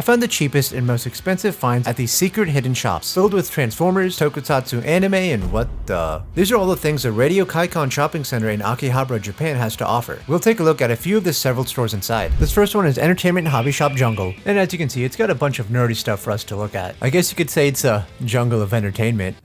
I found the cheapest and most expensive finds at these secret hidden shops filled with Transformers, tokusatsu anime, and what the... These are all the things the Radio Kaikon shopping center in Akihabara, Japan has to offer. We'll take a look at a few of the several stores inside. This first one is Entertainment Hobby Shop Jungle, and as you can see, it's got a bunch of nerdy stuff for us to look at. I guess you could say it's a jungle of entertainment.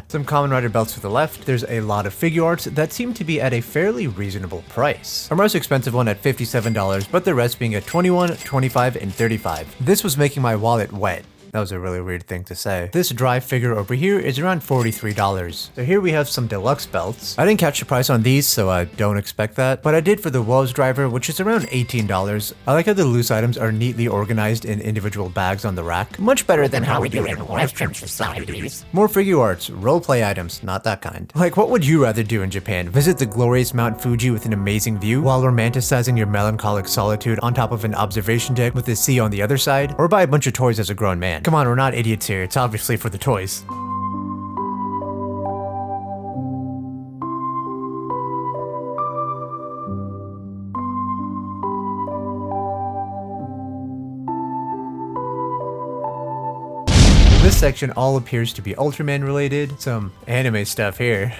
Some Kamen Rider belts to the left. There's a lot of figure arts that seem to be at a fairly reasonable price. Our most expensive one at $57, but the rest being at $21, $25, and $35. This was making my wallet wet. That was a really weird thing to say. This dry figure over here is around $43. So here we have some deluxe belts. I didn't catch the price on these, so I don't expect that, but I did for the Vogs driver, which is around $18. I like how the loose items are neatly organized in individual bags on the rack. Much better than how we do in Western societies. More figure arts, roleplay items, not that kind. Like, what would you rather do in Japan? Visit the glorious Mount Fuji with an amazing view while romanticizing your melancholic solitude on top of an observation deck with the sea on the other side? Or buy a bunch of toys as a grown man? Come on, we're not idiots here. It's obviously for the toys. This section all appears to be Ultraman related, some anime stuff here.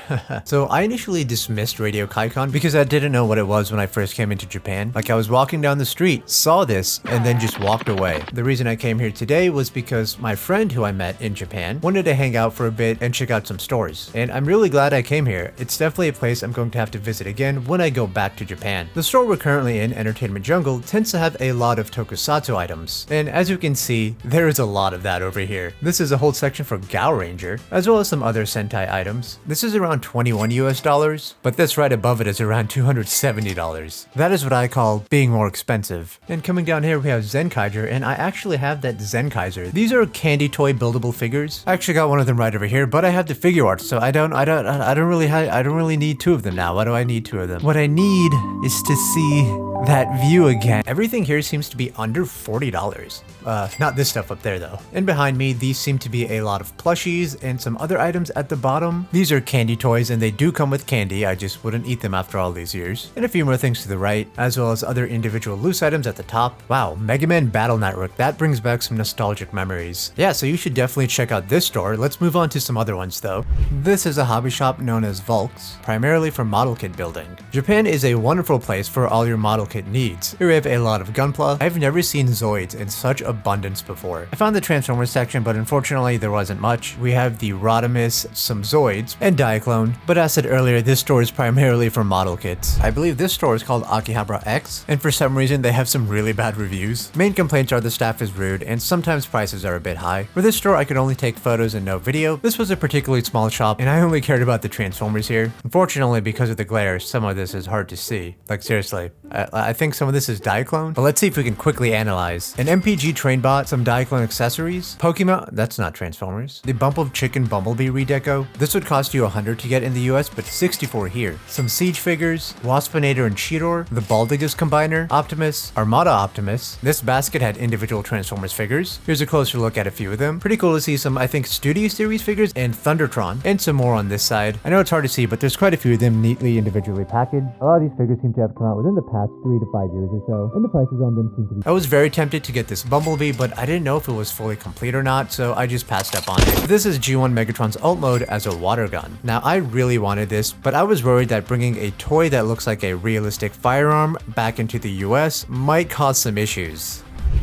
So I initially dismissed Radio Kaikon because I didn't know what it was when I first came into Japan. Like, I was walking down the street, saw this, and then just walked away. The reason I came here today was because my friend who I met in Japan wanted to hang out for a bit and check out some stores. And I'm really glad I came here. It's definitely a place I'm going to have to visit again when I go back to Japan. The store we're currently in, Entertainment Jungle, tends to have a lot of tokusatsu items. And as you can see, there is a lot of that over here. This is a whole section for Gal Ranger, as well as some other Sentai items. This is around $21 US, but this right above it is around $270. That is what I call being more expensive. And coming down here we have Zenkaiser, and I actually have that Zenkaiser. These are candy toy buildable figures. I actually got one of them right over here, but I have the figure art, so I don't really need two of them now. Why do I need two of them? What I need is to see that view again. Everything here seems to be under $40. Not this stuff up there though. And behind me, these seem to be a lot of plushies and some other items at the bottom. These are candy toys and they do come with candy. I just wouldn't eat them after all these years. And a few more things to the right, as well as other individual loose items at the top. Wow, Mega Man Battle Network. That brings back some nostalgic memories. Yeah, so you should definitely check out this store. Let's move on to some other ones though. This is a hobby shop known as Vogs, primarily for model kit building. Japan is a wonderful place for all your model kit needs. Here we have a lot of Gunpla. I've never seen Zoids in such abundance before. I found the Transformers section, but unfortunately there wasn't much. We have the Rodimus, some Zoids, and Diaclone, but as said earlier, this store is primarily for model kits. I believe this store is called Akihabara X, and for some reason they have some really bad reviews. Main complaints are the staff is rude, and sometimes prices are a bit high. For this store, I could only take photos and no video. This was a particularly small shop, and I only cared about the Transformers here. Unfortunately, because of the glare, some of this is hard to see. Like, seriously. I think some of this is Diaclone, but let's see if we can quickly analyze. An MPG train bot, some Diaclone accessories, Pokemon, that's not Transformers, the Bump of Chicken Bumblebee redeco. This would cost you $100 to get in the US, but $64 here. Some Siege figures, Waspinator and Cheetor, the Baldigus Combiner, Optimus, Armada Optimus. This basket had individual Transformers figures. Here's a closer look at a few of them. Pretty cool to see some, I think, Studio Series figures and Thundertron, and some more on this side. I know it's hard to see, but there's quite a few of them neatly individually packaged. A lot of these figures seem to have come out within the past 3 to 5 years or so, and the prices on them seem to be... I was very tempted to get this Bumblebee, but I didn't know if it was fully complete or not, so I just passed up on it. This is G1 Megatron's ult mode as a water gun. Now, I really wanted this, but I was worried that bringing a toy that looks like a realistic firearm back into the US might cause some issues.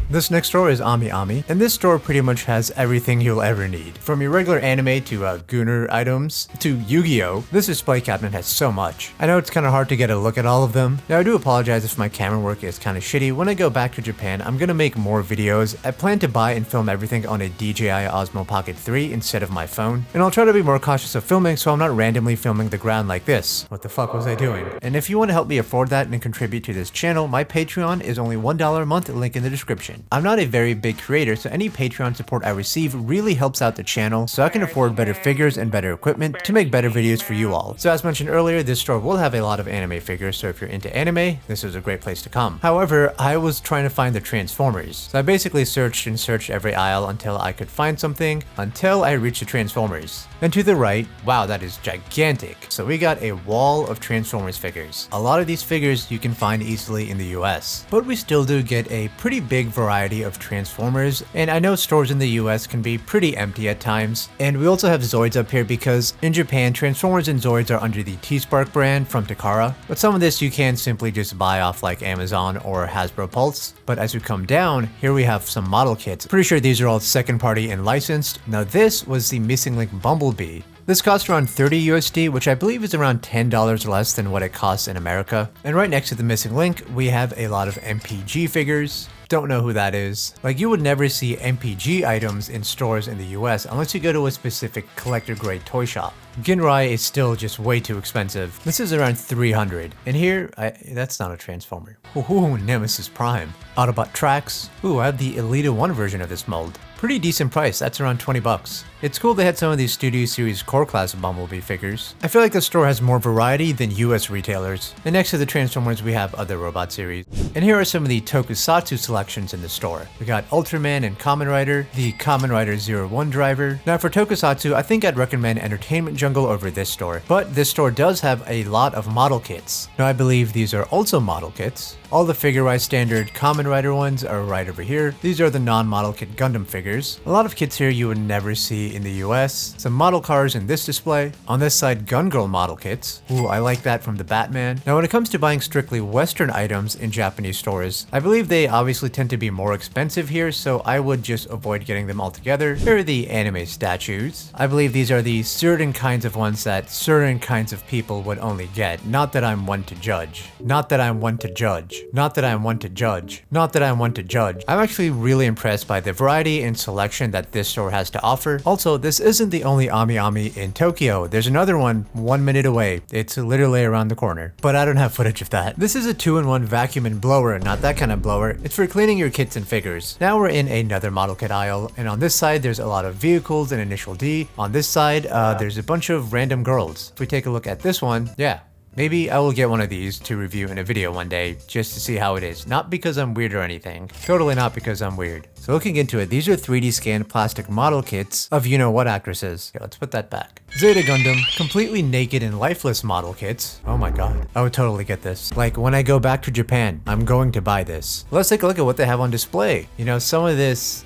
This next store is AmiAmi, and this store pretty much has everything you'll ever need. From your regular anime to Gooner items to Yu-Gi-Oh! This display cabinet has so much. I know it's kind of hard to get a look at all of them. Now I do apologize if my camera work is kind of shitty. When I go back to Japan, I'm gonna make more videos. I plan to buy and film everything on a DJI Osmo Pocket 3 instead of my phone. And I'll try to be more cautious of filming so I'm not randomly filming the ground like this. What the fuck was I doing? And if you want to help me afford that and contribute to this channel, my Patreon is only $1 a month, link in the description. I'm not a very big creator, so any Patreon support I receive really helps out the channel so I can afford better figures and better equipment to make better videos for you all. So as mentioned earlier, this store will have a lot of anime figures, so if you're into anime, this is a great place to come. However, I was trying to find the Transformers. So I basically searched and searched every aisle until I could find something, until I reached the Transformers. And to the right, wow, that is gigantic. So we got a wall of Transformers figures. A lot of these figures you can find easily in the US, but we still do get a pretty big variety variety of Transformers, and I know stores in the US can be pretty empty at times. And we also have Zoids up here because in Japan, Transformers and Zoids are under the T-Spark brand from Takara, but some of this you can simply just buy off like Amazon or Hasbro Pulse. But as we come down, here we have some model kits. Pretty sure these are all second party and licensed. Now this was the Missing Link Bumblebee. This costs around 30 USD, which I believe is around $10 less than what it costs in America. And right next to the Missing Link, we have a lot of MPG figures. Don't know who that is. Like, you would never see MPG items in stores in the US unless you go to a specific collector grade toy shop. Ginrai is still just way too expensive. This is around 300. And here, that's not a Transformer. Ooh, Nemesis Prime. Autobot Tracks. Ooh, I have the Elita 1 version of this mold. Pretty decent price, that's around 20 bucks. It's cool they had some of these Studio Series core class Bumblebee figures. I feel like the store has more variety than US retailers. And next to the Transformers we have other robot series. And here are some of the Tokusatsu selections in the store. We got Ultraman and Kamen Rider, the Kamen Rider 01 driver. Now for Tokusatsu, I think I'd recommend Entertainment Jungle over this store. But this store does have a lot of model kits. Now I believe these are also model kits. All the figure-wise standard Kamen Rider ones are right over here. These are the non-model kit Gundam figures. A lot of kits here you would never see in the US. Some model cars in this display. On this side, Gun Girl model kits. Ooh, I like that from the Batman. Now when it comes to buying strictly Western items in Japanese stores, I believe they obviously tend to be more expensive here, so I would just avoid getting them altogether. Here are the anime statues. I believe these are the certain kinds of ones that certain kinds of people would only get. Not that I'm one to judge. Not that I'm one to judge. Not that I'm one to judge. Not that I'm one to judge. I'm actually really impressed by the variety and selection that this store has to offer. Also, this isn't the only AmiAmi in Tokyo. There's another one 1 minute away. It's literally around the corner. But I don't have footage of that. This is a 2-in-1 vacuum and blower, not that kind of blower. It's for cleaning your kits and figures. Now we're in another model kit aisle, and on this side there's a lot of vehicles and Initial D. On this side, there's a bunch of random girls. If we take a look at this one, yeah. Maybe I will get one of these to review in a video one day, just to see how it is. Not because I'm weird or anything. Totally not because I'm weird. So looking into it, these are 3D scanned plastic model kits of you-know-what actresses. Okay, let's put that back. Zeta Gundam, completely naked and lifeless model kits. Oh my god, I would totally get this. Like, when I go back to Japan, I'm going to buy this. Let's take a look at what they have on display. You know, some of this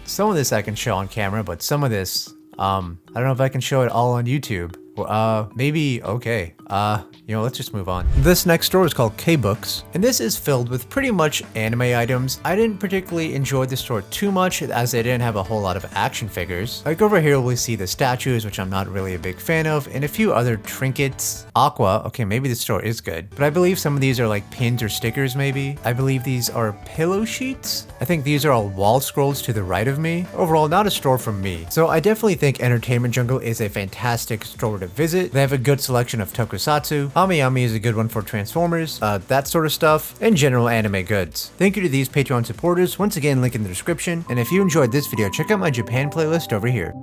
I can show on camera, but some of this, I don't know if I can show it all on YouTube. Maybe, okay. Let's just move on. This next store is called K-Books, and this is filled with pretty much anime items. I didn't particularly enjoy the store too much as they didn't have a whole lot of action figures. Like over here we see the statues, which I'm not really a big fan of, and a few other trinkets. Aqua, okay, maybe the store is good, but I believe some of these are like pins or stickers maybe. I believe these are pillow sheets. I think these are all wall scrolls to the right of me. Overall, not a store for me. So I definitely think Entertainment Jungle is a fantastic store to visit. They have a good selection of tokusatsu. AmiAmi is a good one for Transformers, that sort of stuff, and general anime goods. Thank you to these Patreon supporters. Once again, link in the description. And if you enjoyed this video, check out my Japan playlist over here.